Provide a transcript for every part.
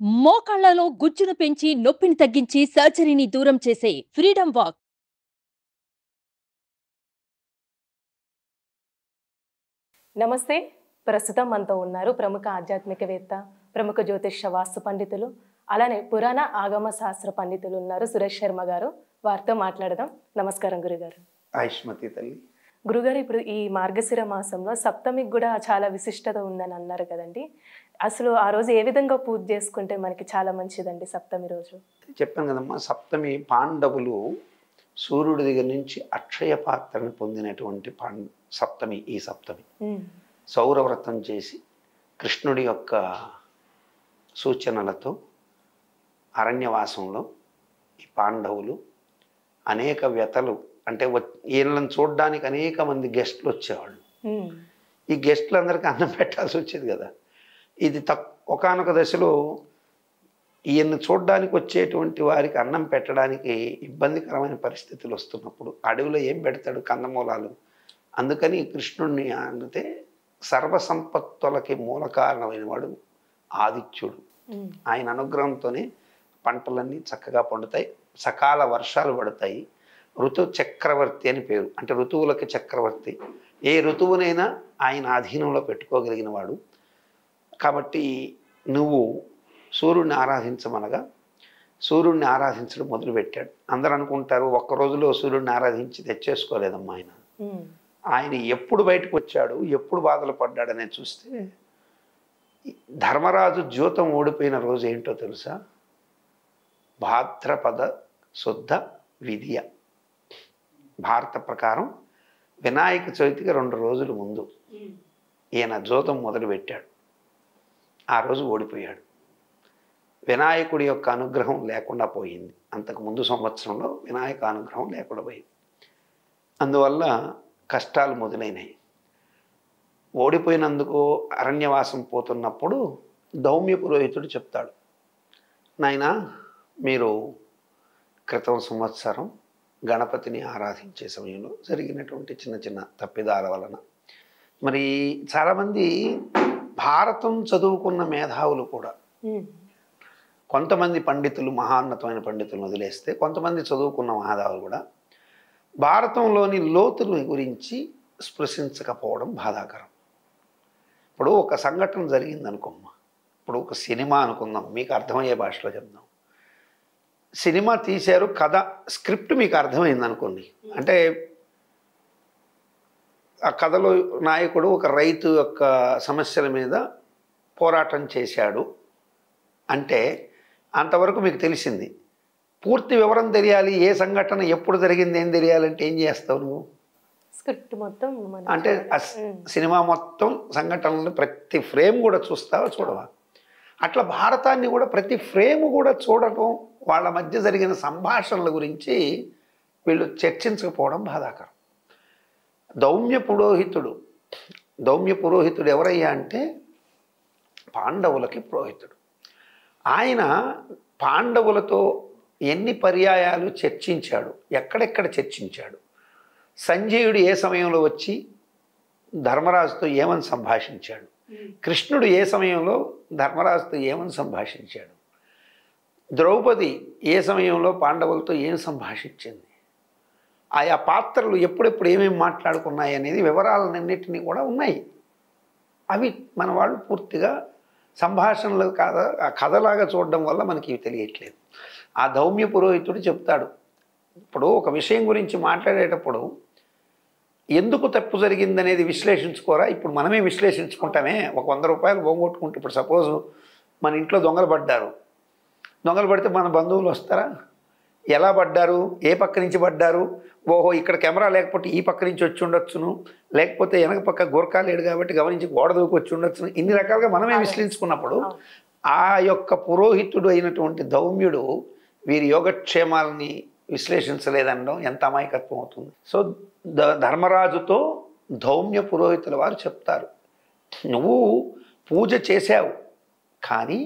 మోకాళ్లలో గుజ్జును పెంచి నొప్పిని తగ్గించి సర్జరీని దూరం చేసే ఫ్రీడమ్ వాక్. నమస్తే. ప్రస్తుతం మనతో ఉన్నారు ప్రముఖ ఆధ్యాత్మికవేత్త, ప్రముఖ జ్యోతిష్య వాస్తు పండితులు, అలానే పురాణ ఆగమ శాస్త్ర పండితులు ఉన్నారు సురేష్ శర్మ గారు. వారితో మాట్లాడదాం. నమస్కారం గురుగారు. ఆయుష్మతి తల్లి. గురుగారు, ఇప్పుడు ఈ మార్గశిర మాసంలో సప్తమికి కూడా చాలా విశిష్టత ఉందని అన్నారు కదండి. అసలు ఆ రోజు ఏ విధంగా పూజ చేసుకుంటే మనకి చాలా మంచిదండి సప్తమి రోజు? చెప్పాను కదమ్మా, సప్తమి పాండవులు సూర్యుడి దగ్గర నుంచి అక్షయ పాత్రను పొందినటువంటి సప్తమి ఈ సప్తమి. సౌరవ్రతం చేసి కృష్ణుడి యొక్క సూచనలతో అరణ్యవాసంలో ఈ పాండవులు అనేక వ్యతలు, అంటే వీళ్ళని చూడడానికి అనేక మంది గెస్టులు వచ్చేవాళ్ళు. ఈ గెస్టులందరికీ అన్నం పెట్టాల్సి వచ్చేది కదా. ఇది ఒకానొక దశలో ఈయన్ని చూడడానికి వచ్చేటువంటి వారికి అన్నం పెట్టడానికి ఇబ్బందికరమైన పరిస్థితులు వస్తున్నప్పుడు అడవిలో ఏం పెడతాడు? కందమూలాలు. అందుకని కృష్ణుడిని అంటే సర్వసంపత్తులకి మూల కారణమైన వాడు ఆదిత్యుడు. ఆయన అనుగ్రహంతోనే పంటలన్నీ చక్కగా పండుతాయి, సకాల వర్షాలు పడతాయి. ఋతు చక్రవర్తి అని పేరు, అంటే ఋతువులకి చక్రవర్తి. ఏ ఋతువునైనా ఆయన అధీనంలో పెట్టుకోగలిగిన వాడు. కాబట్టి నువ్వు సూర్యుడిని ఆరాధించమనగా సూర్యుడిని ఆరాధించడం మొదలుపెట్టాడు. అందరూ అనుకుంటారు ఒక్క రోజులో సూర్యుడిని ఆరాధించి తెచ్చేసుకోలేదమ్మా. ఆయన ఎప్పుడు బయటకు వచ్చాడు, ఎప్పుడు బాధలు పడ్డాడనే చూస్తే ధర్మరాజు ద్యూతం ఓడిపోయిన రోజు ఏంటో తెలుసా? భాద్రపద శుద్ధ విద్య. భారత ప్రకారం వినాయక చవితికి 2 రోజుల ముందు ఈయన జోతం మొదలుపెట్టాడు. ఆ రోజు ఓడిపోయాడు. వినాయకుడి యొక్క అనుగ్రహం లేకుండా పోయింది. అంతకుముందు సంవత్సరంలో వినాయక అనుగ్రహం లేకుండా పోయింది. అందువల్ల కష్టాలు మొదలైనవి. ఓడిపోయినందుకు అరణ్యవాసం పోతున్నప్పుడు దౌమ్య పురోహితుడు చెప్తాడు, నాయనా మీరు క్రితం సంవత్సరం గణపతిని ఆరాధించే సమయంలో జరిగినటువంటి చిన్న చిన్న తప్పిదాల వలన మరి చాలామంది భారతం చదువుకున్న మేధావులు కూడా, కొంతమంది పండితులు మహాన్నతమైన పండితులను వదిలేస్తే కొంతమంది చదువుకున్న మేధావులు కూడా భారతంలోని లోతుల గురించి స్పృశించకపోవడం బాధాకరం. ఇప్పుడు ఒక సంఘటన జరిగింది అనుకోమ్మా, ఇప్పుడు ఒక సినిమా అనుకుందాం, మీకు అర్థమయ్యే భాషలో చెప్దాం. సినిమా తీశారు, కథ స్క్రిప్ట్ మీకు అర్థమైంది అనుకోండి. అంటే ఆ కథలో నాయకుడు ఒక రైతు యొక్క సమస్యల మీద పోరాటం చేశాడు అంటే అంతవరకు మీకు తెలిసింది. పూర్తి వివరం తెలియాలి, ఏ సంఘటన ఎప్పుడు జరిగింది ఏం తెలియాలంటే ఏం చేస్తావు నువ్వు? స్క్రిప్ట్ మొత్తం అంటే సినిమా మొత్తం సంఘటనలు ప్రతి ఫ్రేమ్ కూడా చూస్తావా చూడవా? అట్లా భారతాన్ని కూడా ప్రతి ఫ్రేమ్ కూడా చూడటం, వాళ్ళ మధ్య జరిగిన సంభాషణల గురించి వీళ్ళు చర్చించకపోవడం బాధాకరం. దౌమ్య పురోహితుడు ఎవరయ్యా అంటే పాండవులకి పురోహితుడు. ఆయన పాండవులతో ఎన్ని పర్యాయాలు చర్చించాడు, ఎక్కడెక్కడ చర్చించాడు, సంజయుడు ఏ సమయంలో వచ్చి ధర్మరాజుతో ఏమని సంభాషించాడు, కృష్ణుడు ఏ సమయంలో ధర్మరాజుతో ఏమని సంభాషించాడు, ద్రౌపది ఏ సమయంలో పాండవులతో ఏం సంభాషించింది, ఆయా పాత్రలు ఎప్పుడెప్పుడు ఏమేమి మాట్లాడుకున్నాయి అనేది వివరాలన్నింటినీ కూడా ఉన్నాయి. అవి మన వాళ్ళు పూర్తిగా సంభాషణలు కథలాగా చూడడం వల్ల మనకి ఇవి తెలియట్లేదు. ఆ దౌమ్య పురోహితుడు చెప్తాడు, ఇప్పుడు ఒక విషయం గురించి మాట్లాడేటప్పుడు ఎందుకు తప్పు జరిగిందనేది విశ్లేషించుకోరా? ఇప్పుడు మనమే విశ్లేషించుకుంటామే. ఒక 100 రూపాయలు పోగొట్టుకుంటే, ఇప్పుడు సపోజ్ మన ఇంట్లో దొంగలు పడితే మన బంధువులు వస్తారా? ఎలా పడ్డారు, ఏ పక్క నుంచి పడ్డారు, ఓహో ఇక్కడ కెమెరా లేకపోతే ఈ పక్క నుంచి వచ్చి ఉండొచ్చును, లేకపోతే వెనక పక్క గోర్ఖా లేడు కాబట్టి గమనించి గోడ దూకి వచ్చి ఉండొచ్చును, ఇన్ని రకాలుగా మనమే విశ్లేషించుకున్నప్పుడు ఆ యొక్క పురోహితుడు అయినటువంటి దౌమ్యుడు వీరి యోగక్షేమాలని విశ్లేషించలేదనడం ఎంత అమాయకత్వం అవుతుంది. సో ధర్మరాజుతో దౌమ్య పురోహితుల వారు చెప్తారు, నువ్వు పూజ చేశావు కానీ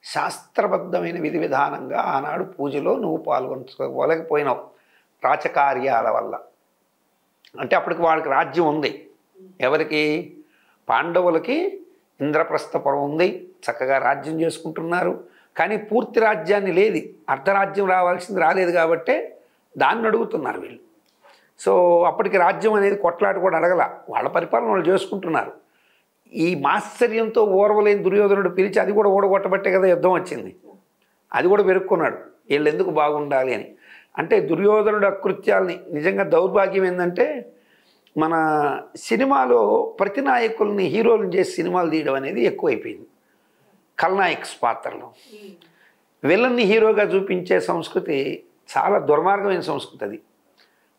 శాస్త్రబద్ధమైన విధి విధానంగా ఆనాడు పూజలో నువ్వు పాల్గొనలేకపోయినావు రాచకార్యాల వల్ల. అంటే అప్పటికి వాళ్ళకి రాజ్యం ఉంది. ఎవరికి? పాండవులకి ఇంద్రప్రస్థపురం ఉంది, చక్కగా రాజ్యం చేసుకుంటున్నారు. కానీ పూర్తి రాజ్యాన్ని లేదు, అర్ధరాజ్యం రావాల్సింది రాలేదు కాబట్టే దాన్ని అడుగుతున్నారు వీళ్ళు. సో అప్పటికి రాజ్యం అనేది కొట్లాట కూడా అడగల, వాళ్ళ పరిపాలన వాళ్ళు చేసుకుంటున్నారు. ఈ మాత్సర్యంతో ఓర్వలేని దుర్యోధనుడు పిలిచి అది కూడా ఓడగొట్టబట్టే కదా యుద్ధం వచ్చింది, అది కూడా పెరుక్కున్నాడు వీళ్ళు ఎందుకు బాగుండాలి అని. అంటే దుర్యోధనుడు అకృత్యాల్ని నిజంగా దౌర్భాగ్యం ఏంటంటే మన సినిమాలో ప్రతి నాయకుల్ని హీరోలను చేసి సినిమాలు తీయడం అనేది ఎక్కువైపోయింది. ఖల్నాయక్స్ పాత్రలో విలన్ని హీరోగా చూపించే సంస్కృతి చాలా దుర్మార్గమైన సంస్కృతి అది.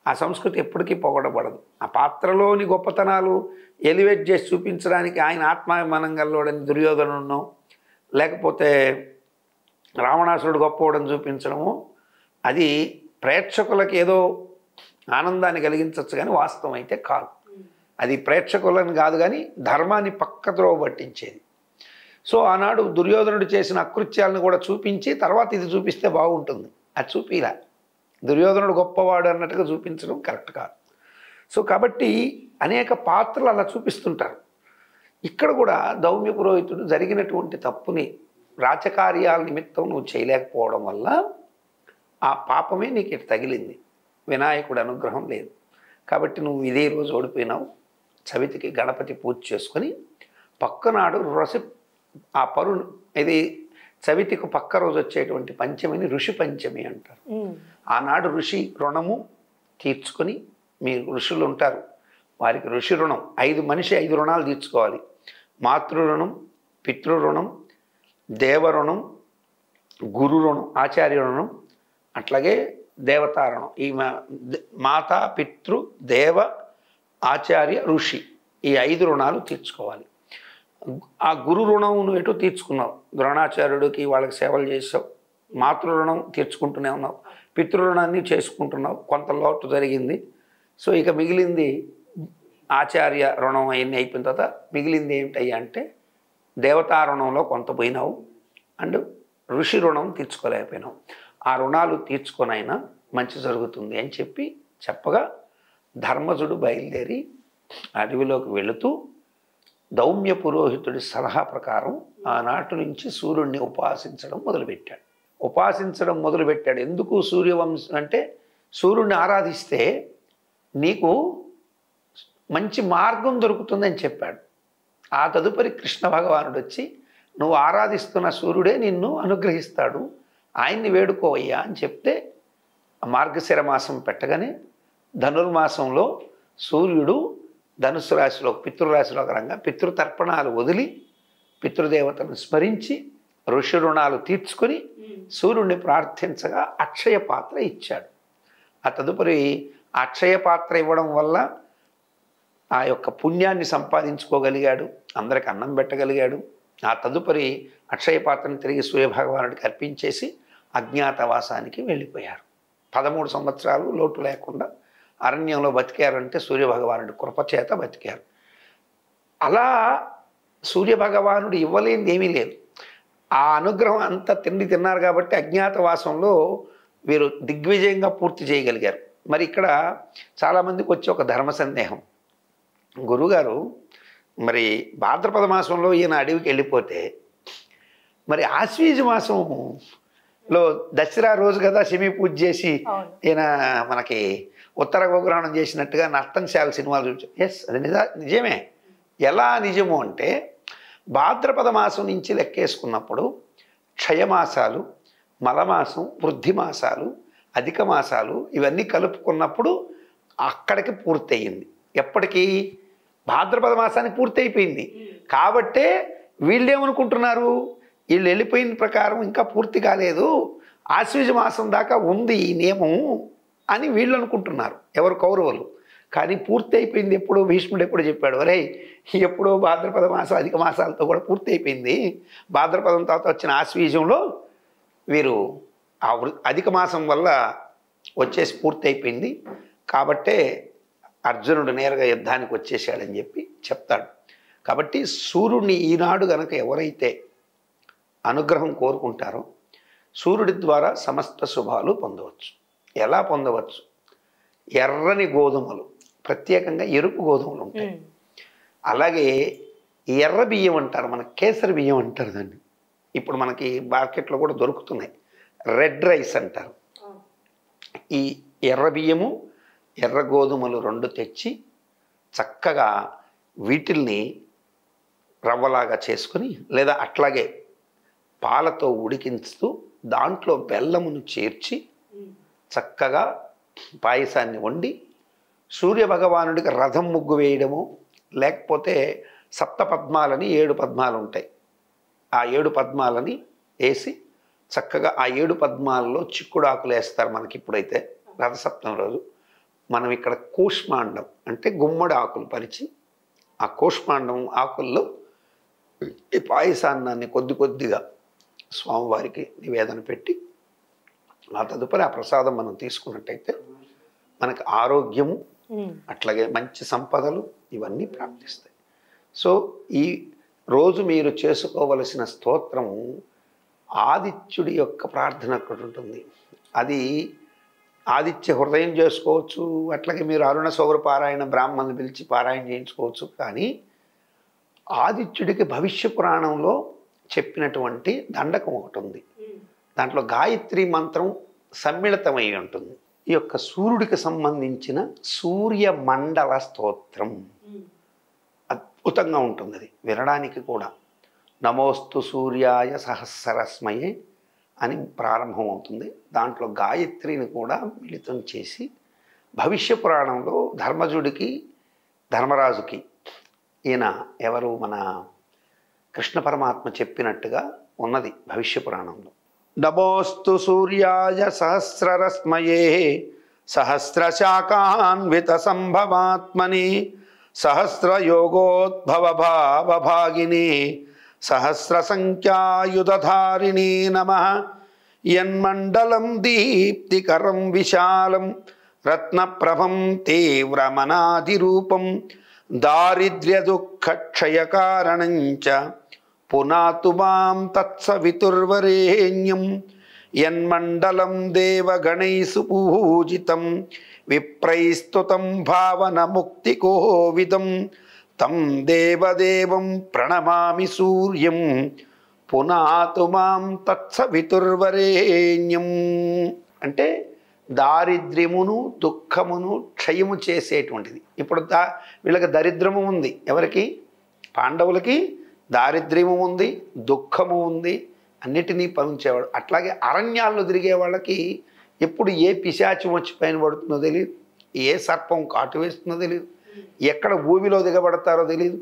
ఆ సంస్కృతి ఎప్పటికీ పొగడబడదు. ఆ పాత్రలోని గొప్పతనాలు ఎలివేట్ చేసి చూపించడానికి ఆయన ఆత్మాభిమానం గల్లోడని దుర్యోధనుడునో లేకపోతే రావణాసురుడు గొప్పవాడని చూపించడము అది ప్రేక్షకులకు ఏదో ఆనందాన్ని కలిగించవచ్చు కానీ వాస్తవం అయితే కాదు. అది ప్రేక్షకులను కాదు కానీ ధర్మాన్ని పక్కద్రోవ పట్టించేది. సో ఆనాడు దుర్యోధనుడు చేసిన అకృత్యాలను కూడా చూపించి తర్వాత ఇది చూపిస్తే బాగుంటుంది, అది చూపిలా. దుర్యోధనుడు గొప్పవాడు అన్నట్టుగా చూపించడం కరెక్ట్ కాదు. సో కాబట్టి అనేక పాత్రలు అలా చూపిస్తుంటారు. ఇక్కడ కూడా దౌమ్య పురోహితుడు జరిగినటువంటి తప్పుని రాజకార్యాల నిమిత్తం నువ్వు చేయలేకపోవడం వల్ల ఆ పాపమే నీకు ఇటు తగిలింది. వినాయకుడు అనుగ్రహం లేదు కాబట్టి నువ్వు ఇదే రోజు ఓడిపోయినావు. చవితికి గణపతి పూజ చేసుకొని పక్కనాడు ఆ పరును ఇది చవితికి పక్క రోజు వచ్చేటువంటి పంచమిని ఋషి పంచమి అంటారు. ఆనాడు ఋషి రుణము తీర్చుకొని, మీ ఋషులు ఉంటారు వారికి ఋషి రుణం 5 రుణాలు తీర్చుకోవాలి. మాతృ రుణం, పితృ రుణం, దేవ రుణం, గురు రుణం, ఆచార్య రుణం, అట్లాగే దేవతా రుణం. ఈ మాతా పితృ దేవ ఆచార్య ఋషి ఈ 5 రుణాలు తీర్చుకోవాలి. ఆ గురు రుణం నువ్వు ఎటు తీర్చుకున్నావు, ద్రోణాచార్యుడికి వాళ్ళకి సేవలు చేసావు, మాతృ రుణం తీర్చుకుంటూనే ఉన్నావు, పితృరుణాన్ని చేసుకుంటున్నావు, కొంత లోటు జరిగింది. సో ఇక మిగిలింది ఆచార్య రుణం అవన్నీ అయిపోయిన తర్వాత మిగిలింది ఏమిటయ్యా అంటే దేవతా రుణంలో కొంత పోయినావు అండ్ ఋషి రుణం తీర్చుకోలేకపోయినావు. ఆ రుణాలు తీర్చుకొనైనా మంచి జరుగుతుంది అని చెప్పగా ధర్మజుడు బయలుదేరి అడవిలోకి వెళుతూ దౌమ్య పురోహితుడి సలహా ప్రకారం ఆనాటి నుంచి సూర్యుడిని ఉపాసించడం మొదలుపెట్టాడు. ఎందుకు సూర్యవంశం అంటే సూర్యుడిని ఆరాధిస్తే నీకు మంచి మార్గం దొరుకుతుందని చెప్పాడు. ఆ తదుపరి కృష్ణ భగవానుడు వచ్చి నువ్వు ఆరాధిస్తున్న సూర్యుడే నిన్ను అనుగ్రహిస్తాడు, ఆయన్ని వేడుకోవయ్యా అని చెప్తే మార్గశిర మాసం పెట్టగానే ధనుర్మాసంలో సూర్యుడు ధనుసు రాశిలో పితృరాశిలో రంగా పితృతర్పణాలు వదిలి పితృదేవతను స్మరించి ఋషి రుణాలు తీర్చుకొని సూర్యుడిని ప్రార్థించగా అక్షయ పాత్ర ఇచ్చాడు. ఆ తదుపరి అక్షయ పాత్ర ఇవ్వడం వల్ల ఆ యొక్క పుణ్యాన్ని సంపాదించుకోగలిగాడు, అందరికి అన్నం పెట్టగలిగాడు. ఆ తదుపరి అక్షయ పాత్రను తిరిగి సూర్యభగవానుడికి అర్పించేసి అజ్ఞాతవాసానికి వెళ్ళిపోయారు. 13 సంవత్సరాలు లోటు లేకుండా అరణ్యంలో బతికారంటే సూర్యభగవానుడి కృపచేత బతికారు. అలా సూర్యభగవానుడు ఇవ్వలేనిది ఏమీ లేదు. ఆ అనుగ్రహం అంతా తిన్నారు కాబట్టి అజ్ఞాతవాసంలో వీరు దిగ్విజయంగా పూర్తి చేయగలిగారు. మరి ఇక్కడ చాలామందికి వచ్చే ఒక ధర్మ సందేహం, గురుగారు మరి భాద్రపద మాసంలో ఈయన అడవికి వెళ్ళిపోతే మరి ఆశ్వీజ మాసంలో దసరా రోజు కదా శమి పూజ చేసి ఈయన మనకి ఉత్తర గోగ్రహణం చేసినట్టుగా నర్తంశాల సినిమాలు చూపించారు. ఎస్, అది నిజమే. ఎలా నిజము అంటే భాద్రపద మాసం నుంచి లెక్కేసుకున్నప్పుడు క్షయమాసాలు, మలమాసం, వృద్ధి మాసాలు, అధిక మాసాలు ఇవన్నీ కలుపుకున్నప్పుడు అక్కడికి పూర్తయింది. ఎప్పటికీ భాద్రపద మాసానికి పూర్తి అయిపోయింది. కాబట్టే వీళ్ళేమనుకుంటున్నారు, వీళ్ళు వెళ్ళిపోయిన ప్రకారం ఇంకా పూర్తి కాలేదు, ఆశ్వీజ మాసం దాకా ఉంది ఈ నియమం అని వీళ్ళు అనుకుంటున్నారు, ఎవరు కౌరవులు. కానీ పూర్తి అయిపోయింది ఎప్పుడు, భీష్ముడు ఎప్పుడు చెప్పాడు, అరే ఎప్పుడో భాద్రపద మాసం అధిక మాసాలతో కూడా పూర్తి అయిపోయింది, భాద్రపదం తర్వాత వచ్చిన ఆశ్వీజంలో వీరు ఆ అధిక మాసం వల్ల వచ్చేసి పూర్తి అయిపోయింది కాబట్టే అర్జునుడు నేరుగా యుద్ధానికి వచ్చేసాడని చెప్పి చెప్తాడు. కాబట్టి సూర్యుడిని ఈనాడు గనక ఎవరైతే అనుగ్రహం కోరుకుంటారో సూర్యుడి ద్వారా సమస్త శుభాలు పొందవచ్చు. ఎలా పొందవచ్చు? ఎర్రని గోధుమలు, ప్రత్యేకంగా ఎరుపు గోధుమలు ఉంటాయి. అలాగే ఎర్ర బియ్యం అంటారు, మన కేసరి బియ్యం అంటారు దాన్ని. ఇప్పుడు మనకి మార్కెట్లో కూడా దొరుకుతున్నాయి. రెడ్ రైస్ అంటారు. ఈ ఎర్ర బియ్యము ఎర్ర గోధుమలు 2 తెచ్చి చక్కగా వీటిల్ని రవ్వలాగా చేసుకొని లేదా అట్లాగే పాలతో ఉడికించుతూ దాంట్లో బెల్లమును చేర్చి చక్కగా పాయసాన్ని వండి సూర్య భగవానుడికి రథం ముగ్గు వేయడము, లేకపోతే సప్తపద్మాలని 7 పద్మాలు ఉంటాయి, ఆ 7 పద్మాలని వేసి చక్కగా ఆ 7 పద్మాలలో చిక్కుడాకులు వేస్తారు. మనకి ఇప్పుడైతే రథసప్తమి రోజు మనం ఇక్కడ కూష్మాండం అంటే గుమ్మడి ఆకులు పరిచి ఆ కూష్మాండం ఆకుల్లో ఈ పాయసాన్నాన్ని కొద్ది కొద్దిగా స్వామివారికి నివేదన పెట్టి ఆ తదుపరి ఆ ప్రసాదం మనం తీసుకున్నట్టయితే మనకు ఆరోగ్యము అట్లాగే మంచి సంపదలు ఇవన్నీ ప్రాప్తిస్తాయి. సో ఈ రోజు మీరు చేసుకోవలసిన స్తోత్రము ఆదిత్యుడి యొక్క ప్రార్థన ఒకటి ఉంటుంది. అది ఆదిత్య హృదయం చేసుకోవచ్చు, అట్లాగే మీరు అరుణ సౌర పారాయణ బ్రాహ్మణులు పిలిచి పారాయణ చేయించుకోవచ్చు. కానీ ఆదిత్యుడికి భవిష్య పురాణంలో చెప్పినటువంటి దండకం ఒకటి ఉంది. దాంట్లో గాయత్రి మంత్రం సమ్మిళితమై ఉంటుంది. ఈ యొక్క సూర్యుడికి సంబంధించిన సూర్య మండల స్తోత్రం అద్భుతంగా ఉంటుంది. అది వినడానికి కూడా నమోస్తు సూర్యాయ సహస్రస్మయే అని ప్రారంభమవుతుంది. దాంట్లో గాయత్రిని కూడా మిళితం చేసి భవిష్య పురాణంలో ధర్మజుడికి ధర్మరాజుకి ఈయన ఎవరు మన కృష్ణ పరమాత్మ చెప్పినట్టుగా ఉన్నది భవిష్య పురాణంలో. నమోస్తు సూర్యాయ సహస్రరశ్మయే సహస్రశాఖాన్విత సంభవాత్మని సహస్రయోగోద్భవ భావభాగిని సహస్ర సంఖ్యాయుధారిణీ నమః. యన్మండలం దీప్తికరం విశాలం రత్నప్రభం తీవ్రమనాదిరూపం దారిద్ర్య దుఃఖక్షయకారణం చ పునాతు మాం తత్సవితుర్వరేణ్యం. యన్మండలం దేవగణైసు పూజితం విప్రైస్తుతం భావనముక్తికోవిదం తం దేవదేవం ప్రణమామి సూర్యం పునాతు మాం తత్సవితుర్వరేణ్యం. అంటే దారిద్ర్యమును దుఃఖమును క్షయము చేసేటువంటిది. ఇప్పుడు వీళ్ళకి దరిద్రము ఉంది, ఎవరికి? పాండవులకి దారిద్ర్యము ఉంది, దుఃఖము ఉంది, అన్నిటినీ పంచేవాడు. అట్లాగే అరణ్యాల్లో తిరిగే వాళ్ళకి ఎప్పుడు ఏ పిశాచం వచ్చి పైన పడుతుందో తెలియదు, ఏ సర్పం కాటు వేస్తుందో తెలియదు, ఎక్కడ భూమిలో దిగబడతారో తెలియదు,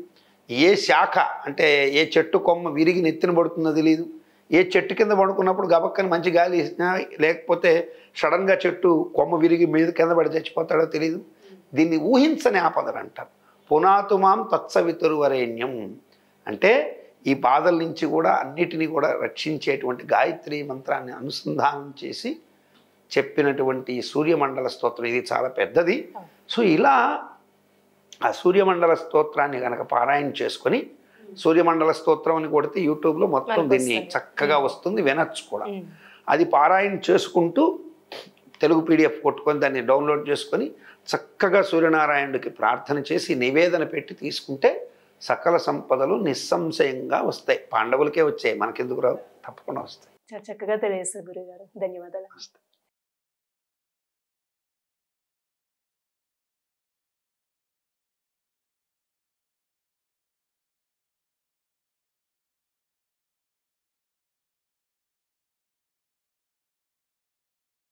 ఏ శాఖ అంటే ఏ చెట్టు కొమ్మ విరిగి నెత్తిన పడుతుందో తెలియదు, ఏ చెట్టు కింద పడుకున్నప్పుడు గబక్కని మంచి గాలి ఇచ్చినా లేకపోతే సడన్గా చెట్టు కొమ్మ విరిగి మీద కింద పడి చచ్చిపోతాడో తెలియదు. దీన్ని ఊహించని ఆపదలు అంటారు. పునాతు మాం తత్సవితుర్వరేణ్యం అంటే ఈ బాధల నుంచి కూడా అన్నిటినీ కూడా రక్షించేటువంటి గాయత్రి మంత్రాన్ని అనుసంధానం చేసి చెప్పినటువంటి సూర్యమండల స్తోత్రం ఇది చాలా పెద్దది. సో ఇలా ఆ సూర్యమండల స్తోత్రాన్ని కనుక పారాయణ చేసుకొని సూర్యమండల స్తోత్రం అని కొడితే యూట్యూబ్లో మొత్తం దీన్ని చక్కగా వస్తుంది, వినొచ్చు కూడా. అది పారాయణ చేసుకుంటూ తెలుగు పీడిఎఫ్ కొట్టుకొని దాన్ని డౌన్లోడ్ చేసుకొని చక్కగా సూర్యనారాయణుడికి ప్రార్థన చేసి నివేదన పెట్టి తీసుకుంటే సకల సంపదలు నిస్సంశయంగా వస్తాయి. పాండవులకే వచ్చాయి, మనకెందుకు రావు? తప్పకుండా వస్తాయి. చాలా చక్కగా తెలియజేస్తారు గురుగారు. ధన్యవాదాలు.